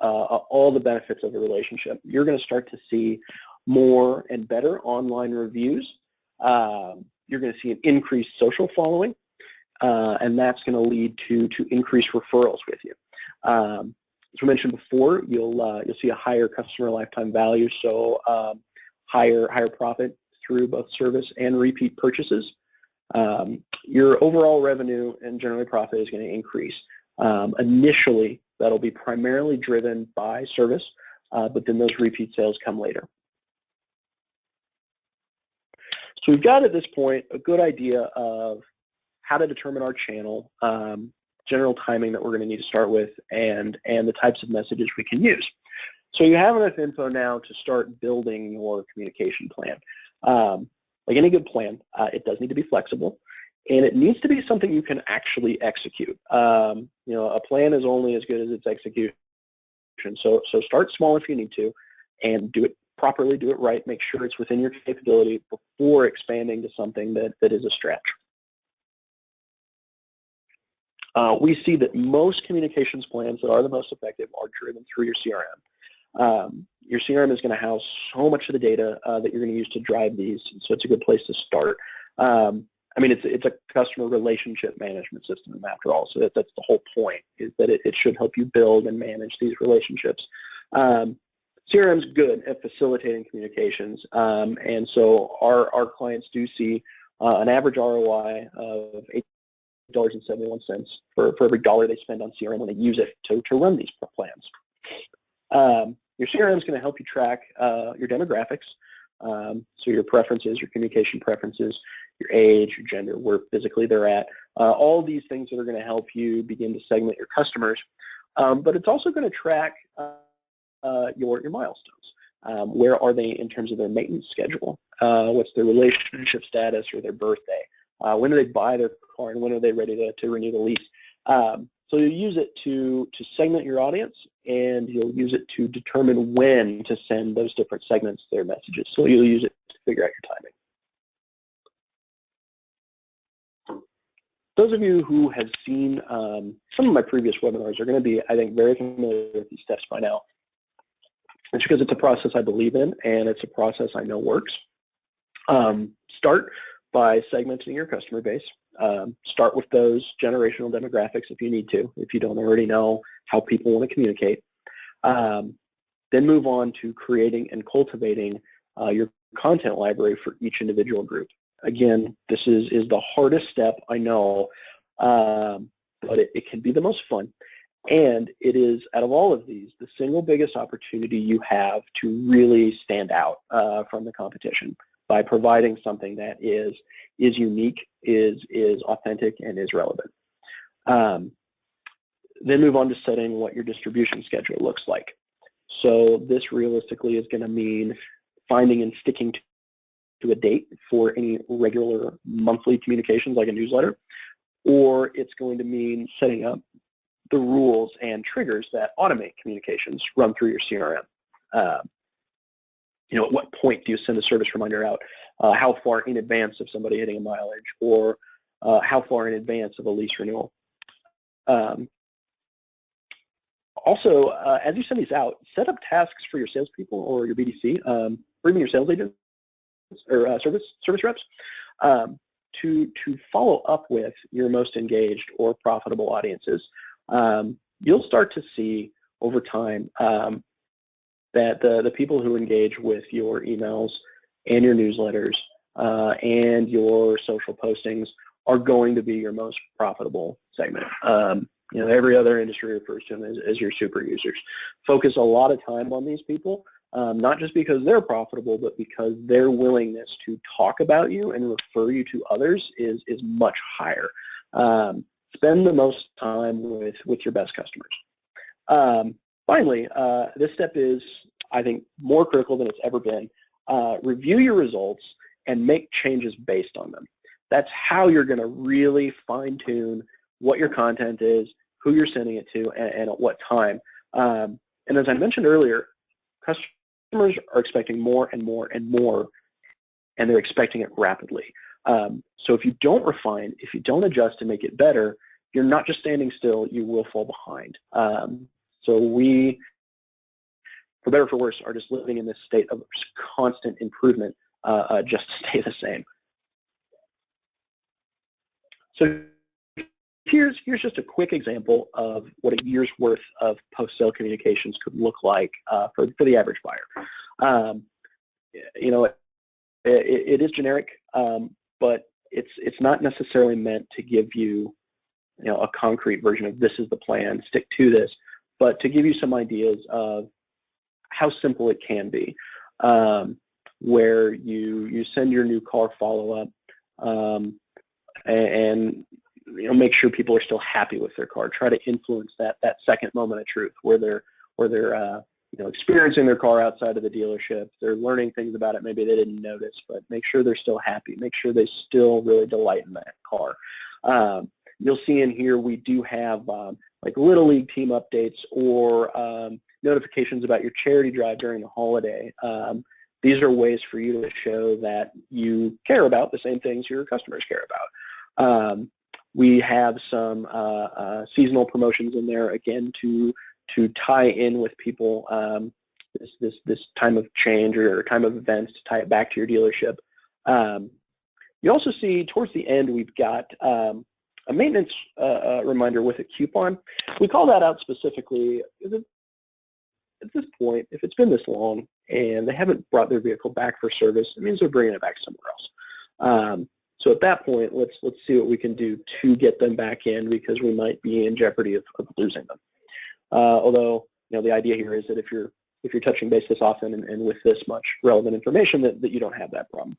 B: all the benefits of a relationship. You're going to start to see more and better online reviews. You're going to see an increased social following, and that's going to lead to increased referrals with you. As we mentioned before, you'll see a higher customer lifetime value, so higher profit through both service and repeat purchases. Your overall revenue and generally profit is going to increase. Initially, that'll be primarily driven by service, but then those repeat sales come later. So we've got at this point a good idea of how to determine our channel, general timing that we're going to need to start with, and the types of messages we can use. So you have enough info now to start building your communication plan. Like any good plan, it does need to be flexible, and it needs to be something you can actually execute. A plan is only as good as its execution. So start small if you need to, and do it properly, do it right, make sure it's within your capability before expanding to something that is a stretch. We see that most communications plans that are the most effective are driven through your CRM. Your CRM is going to house so much of the data that you're going to use to drive these, so it's a good place to start. It's a customer relationship management system after all, so that's the whole point, is that it should help you build and manage these relationships. CRM is good at facilitating communications, and so our clients do see an average ROI of $8.71 for every dollar they spend on CRM when they use it to run these plans. Your CRM is going to help you track your demographics, so your preferences, your communication preferences, your age, your gender, where physically they're at, all these things that are going to help you begin to segment your customers. But it's also going to track your milestones. Where are they in terms of their maintenance schedule? What's their relationship status or their birthday? When do they buy their car, and when are they ready to renew the lease? So you'll use it to segment your audience, and you'll use it to determine when to send those different segments their messages. So you'll use it to figure out your timing. Those of you who have seen some of my previous webinars are going to be, I think, very familiar with these steps by now. It's because it's a process I believe in, and it's a process I know works. Start by segmenting your customer base. Start with those generational demographics if you need to, if you don't already know how people want to communicate. Then move on to creating and cultivating your content library for each individual group. Again, this is the hardest step, I know, but it can be the most fun. And it is, out of all of these, the single biggest opportunity you have to really stand out from the competition by providing something that is unique, is authentic, and is relevant. then move on to setting what your distribution schedule looks like. So this realistically is going to mean finding and sticking to a date for any regular monthly communications like a newsletter, or it's going to mean setting up the rules and triggers that automate communications run through your CRM. At what point do you send a service reminder out? How far in advance of somebody hitting a mileage, or how far in advance of a lease renewal? Also, as you send these out, set up tasks for your salespeople or your BDC, or even your sales agents or service reps, to follow up with your most engaged or profitable audiences. You'll start to see over time that the people who engage with your emails and your newsletters and your social postings are going to be your most profitable segment. Every other industry refers to them as your super users. Focus a lot of time on these people, not just because they're profitable, but because their willingness to talk about you and refer you to others is much higher. Spend the most time with your best customers. Finally, this step is, I think, more critical than it's ever been. Review your results and make changes based on them. That's how you're going to really fine-tune what your content is, who you're sending it to, and at what time. And as I mentioned earlier, customers are expecting more and more and more, and they're expecting it rapidly. So if you don't refine, if you don't adjust to make it better, you're not just standing still, you will fall behind. So we, for better or for worse, are just living in this state of constant improvement just to stay the same. So here's just a quick example of what a year's worth of post-sale communications could look like for the average buyer. It is generic, but it's not necessarily meant to give you, a concrete version of this is the plan, stick to this, but to give you some ideas of how simple it can be, where you send your new car follow-up and make sure people are still happy with their car. Try to influence that second moment of truth where they're experiencing their car outside of the dealership. They're learning things about it maybe they didn't notice, but make sure they're still happy. Make sure they still really delight in that car. You'll see in here we do have like Little League team updates or notifications about your charity drive during the holiday. These are ways for you to show that you care about the same things your customers care about. We have some seasonal promotions in there, again, to tie in with people this time of change or time of events, to tie it back to your dealership. You also see towards the end we've got a maintenance reminder with a coupon. We call that out specifically because at this point, if it's been this long and they haven't brought their vehicle back for service, it means they're bringing it back somewhere else. So at that point, let's see what we can do to get them back in, because we might be in jeopardy of losing them. Although the idea here is that if you're touching base this often and with this much relevant information, that you don't have that problem.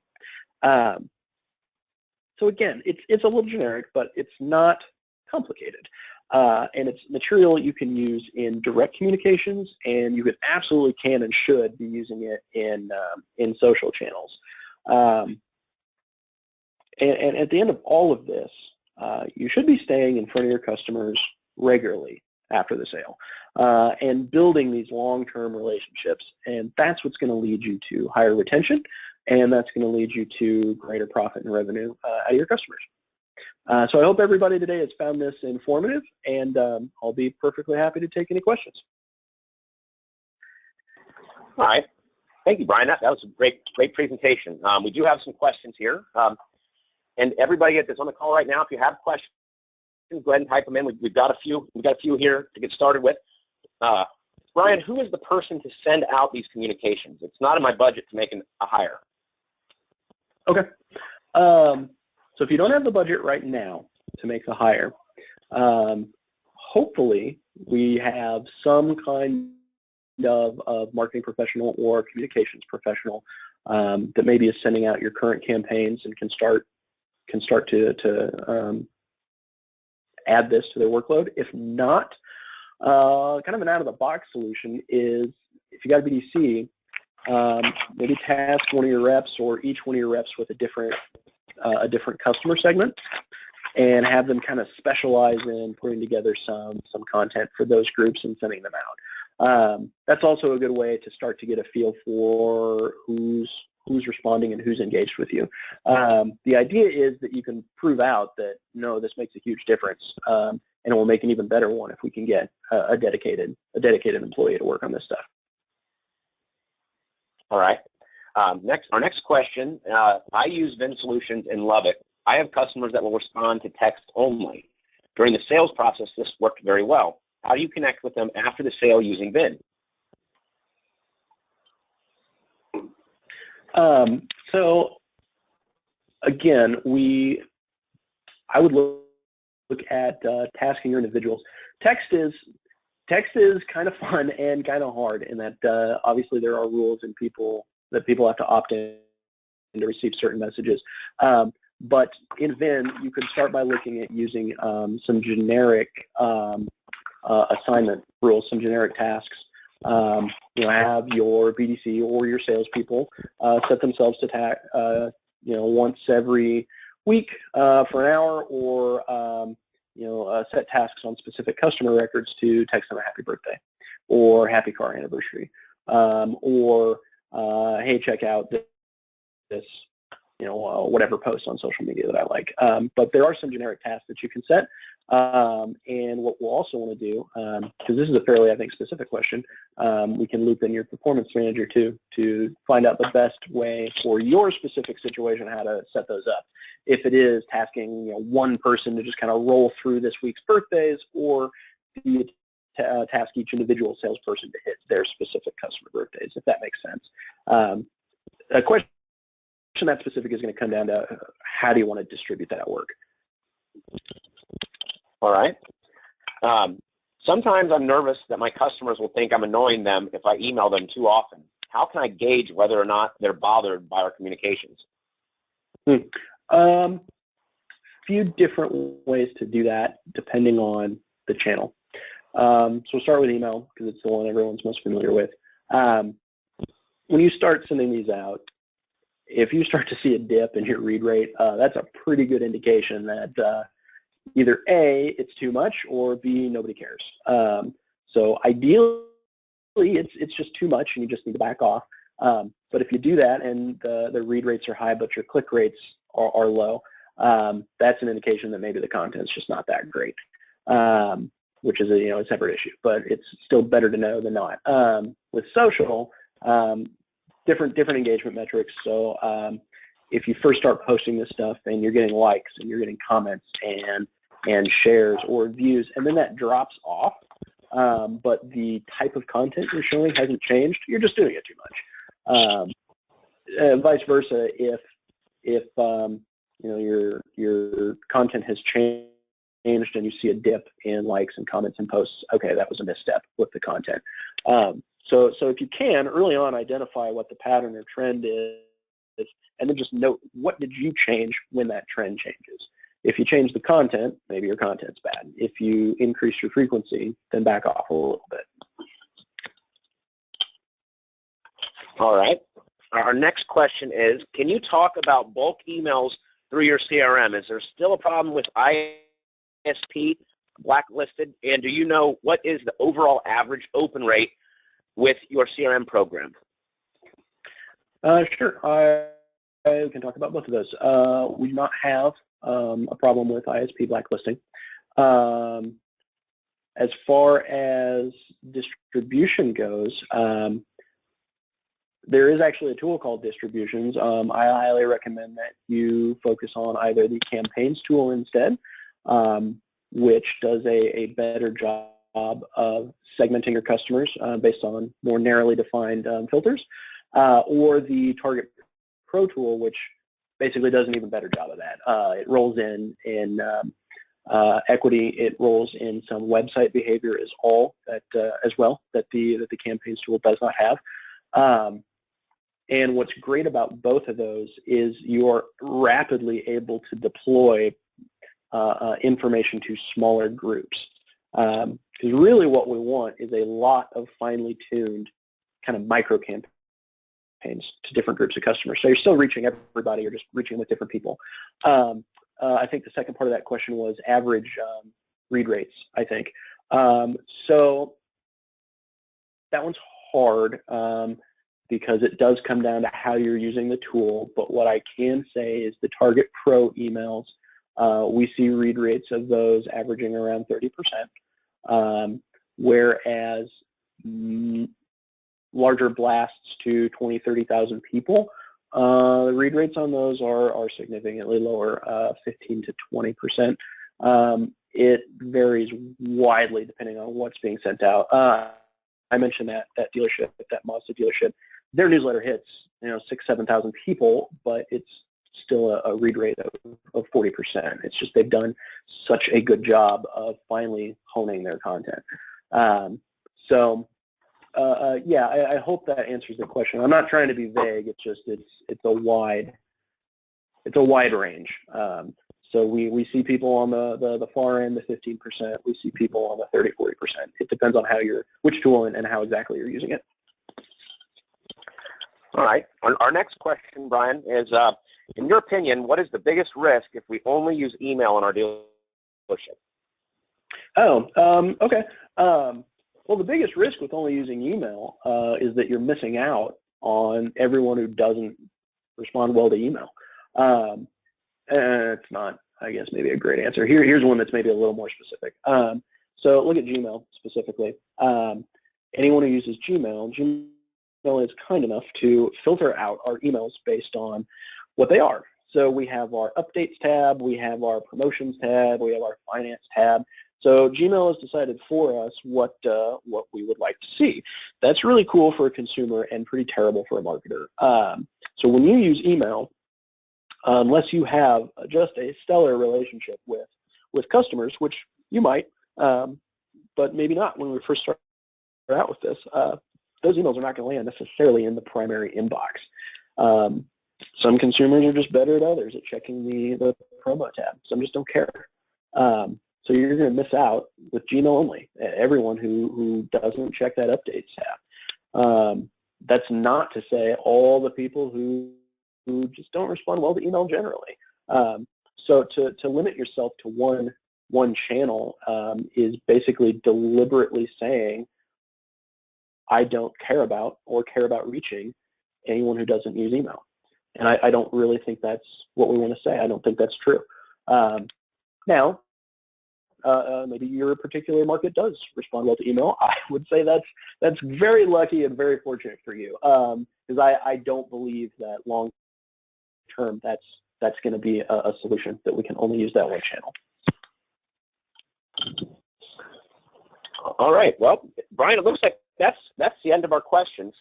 B: So again, it's a little generic, but it's not complicated. And it's material you can use in direct communications, and you absolutely can and should be using it in social channels. And at the end of all of this, you should be staying in front of your customers regularly after the sale and building these long-term relationships. And that's what's going to lead you to higher retention, and that's going to lead you to greater profit and revenue out of your customers. So I hope everybody today has found this informative, and I'll be perfectly happy to take any questions.
A: All right. Thank you, Brian. That was a great presentation. We do have some questions here. And everybody that's on the call right now, if you have questions, go ahead and type them in. We've got a few here to get started with. Brian, who is the person to send out these communications? It's not in my budget to make a hire.
B: Okay. So if you don't have the budget right now to make the hire, hopefully we have some kind of marketing professional or communications professional that maybe is sending out your current campaigns and can start to add this to their workload. If not, kind of an out-of-the-box solution is, if you got a BDC, maybe task one of your reps or each one of your reps with a different customer segment, and have them kind of specialize in putting together some content for those groups and sending them out. That's also a good way to start to get a feel for who's responding and who's engaged with you. The idea is that you can prove out that, no, this makes a huge difference, and it will make an even better one if we can get a dedicated employee to work on this stuff.
A: All right. Our next question, I use Vin Solutions and love it. I have customers that will respond to text only. During the sales process, this worked very well. How do you connect with them after the sale using Vin?
B: So again, I would look at tasking your individuals. Text is kind of fun and kind of hard in that obviously there are rules and people have to opt in to receive certain messages. But in Vin, you could start by looking at using some generic assignment rules, some generic tasks. Have your BDC or your salespeople set themselves to once every week for an hour, or set tasks on specific customer records to text them a happy birthday or happy car anniversary, or hey, check out this whatever post on social media that I like. But there are some generic tasks that you can set. And what we'll also want to do, because this is a fairly, I think, specific question, we can loop in your performance manager too to find out the best way for your specific situation how to set those up. If it is tasking one person to just kind of roll through this week's birthdays, or do you task each individual salesperson to hit their specific customer birthdays, if that makes sense. A question that specific is going to come down to how do you want to distribute that at work.
A: All right. Sometimes I'm nervous that my customers will think I'm annoying them if I email them too often. How can I gauge whether or not they're bothered by our communications?
B: Few different ways to do that depending on the channel. So we'll start with email because it's the one everyone's most familiar with. When you start sending these out, if you start to see a dip in your read rate, that's a pretty good indication that either A, it's too much, or B, nobody cares. So ideally, it's just too much and you just need to back off. But if you do that and the read rates are high but your click rates are low, that's an indication that maybe the content's just not that great, which is a separate issue. But it's still better to know than not. With social, different engagement metrics. So if you first start posting this stuff and you're getting likes and you're getting comments and shares or views, and then that drops off, but the type of content you're showing hasn't changed, you're just doing it too much. Vice versa, if your content has changed and you see a dip in likes and comments and posts, okay, that was a misstep with the content. So if you can, early on, identify what the pattern or trend is, and then just note, what did you change when that trend changes? If you change the content, maybe your content's bad. If you increase your frequency, then back off a little bit.
A: All right. Our next question is, can you talk about bulk emails through your CRM? Is there still a problem with ISP blacklisted? And do you know what is the overall average open rate with your CRM program?
B: Sure. I can talk about both of those. We do not have a problem with ISP blacklisting. As far as distribution goes, there is actually a tool called Distributions. I highly recommend that you focus on either the Campaigns tool instead, which does a better job of segmenting your customers based on more narrowly defined filters, or the Target Pro tool, which basically does an even better job of that. It rolls in equity. It rolls in some website behavior as well that the Campaigns tool does not have. And what's great about both of those is you are rapidly able to deploy information to smaller groups. Because really what we want is a lot of finely tuned kind of micro campaigns to different groups of customers. So you're still reaching everybody, you're just reaching with different people. I think the second part of that question was average read rates, I think. So that one's hard because it does come down to how you're using the tool, but what I can say is the Target Pro emails, we see read rates of those averaging around 30%, whereas larger blasts to 20, 30,000 people, the read rates on those are significantly lower, 15 to 20%. It varies widely depending on what's being sent out. I mentioned that dealership, that Mazda dealership, their newsletter hits 6,000, 7,000 people, but it's still a read rate of 40%. It's just they've done such a good job of finally honing their content. Yeah, I hope that answers the question. I'm not trying to be vague. It's just it's a wide range. So we see people on the far end, the 15%. We see people on the 30, 40%. It depends on which tool and how exactly you're using it.
A: All right. Our next question, Brian, is, in your opinion, what is the biggest risk if we only use email in our dealership?
B: Oh, okay. Well, the biggest risk with only using email is that you're missing out on everyone who doesn't respond well to email. It's not, I guess, maybe a great answer. Here's one that's maybe a little more specific. So look at Gmail specifically. Anyone who uses Gmail is kind enough to filter out our emails based on what they are. So we have our updates tab, we have our promotions tab, we have our finance tab. So Gmail has decided for us what we would like to see. That's really cool for a consumer and pretty terrible for a marketer. So when you use email, unless you have just a stellar relationship with customers, which you might, but maybe not when we first start out with this, those emails are not going to land necessarily in the primary inbox. Some consumers are just better at others at checking the promo tab. Some just don't care. So you're going to miss out with Gmail only, everyone who doesn't check that updates tab. That's not to say all the people who just don't respond well to email generally. So to limit yourself to one channel is basically deliberately saying, I don't care about or care about reaching anyone who doesn't use email. And I don't really think that's what we want to say. I don't think that's true. Now, maybe your particular market does respond well to email. I would say that's very lucky and very fortunate for you, because I don't believe that long term that's going to be a solution that we can only use that one channel.
A: All right. Well, Brian, it looks like that's the end of our questions.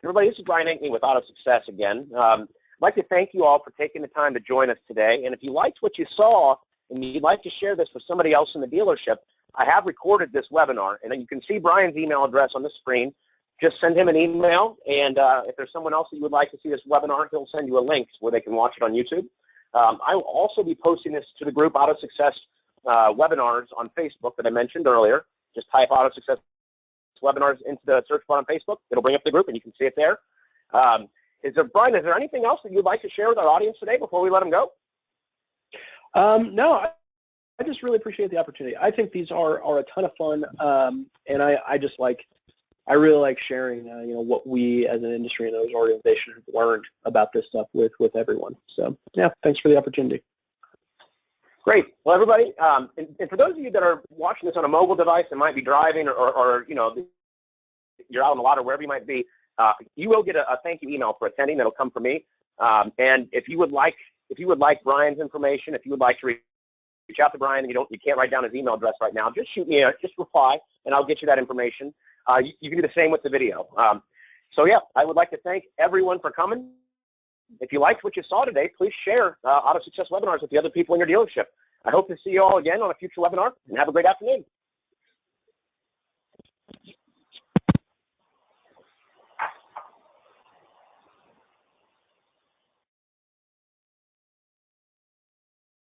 A: Everybody, this is Brian Ankney with Auto Success again. I'd like to thank you all for taking the time to join us today. And if you liked what you saw and you'd like to share this with somebody else in the dealership, I have recorded this webinar, and then you can see Brian's email address on the screen. Just send him an email, and if there's someone else that you would like to see this webinar, he'll send you a link where they can watch it on YouTube. I will also be posting this to the group Auto Success webinars on Facebook that I mentioned earlier. Just type Auto Success webinars into the search bar on Facebook. It'll bring up the group, and you can see it there. Brian, is there anything else that you'd like to share with our audience today before we let them go?
B: No, I just really appreciate the opportunity. I think these are a ton of fun, and I really like sharing, what we as an industry and those organizations have learned about this stuff with everyone. So, yeah, thanks for the opportunity.
A: Great. Well, everybody, and for those of you that are watching this on a mobile device and might be driving or you're out on the lot or wherever you might be, you will get a thank you email for attending. That'll come from me. And if you would like Brian's information, if you would like to reach out to Brian and you can't write down his email address right now, just shoot me just reply and I'll get you that information. You can do the same with the video. So yeah, I would like to thank everyone for coming. If you liked what you saw today, please share Auto Success webinars with the other people in your dealership. I hope to see you all again on a future webinar, and have a great afternoon.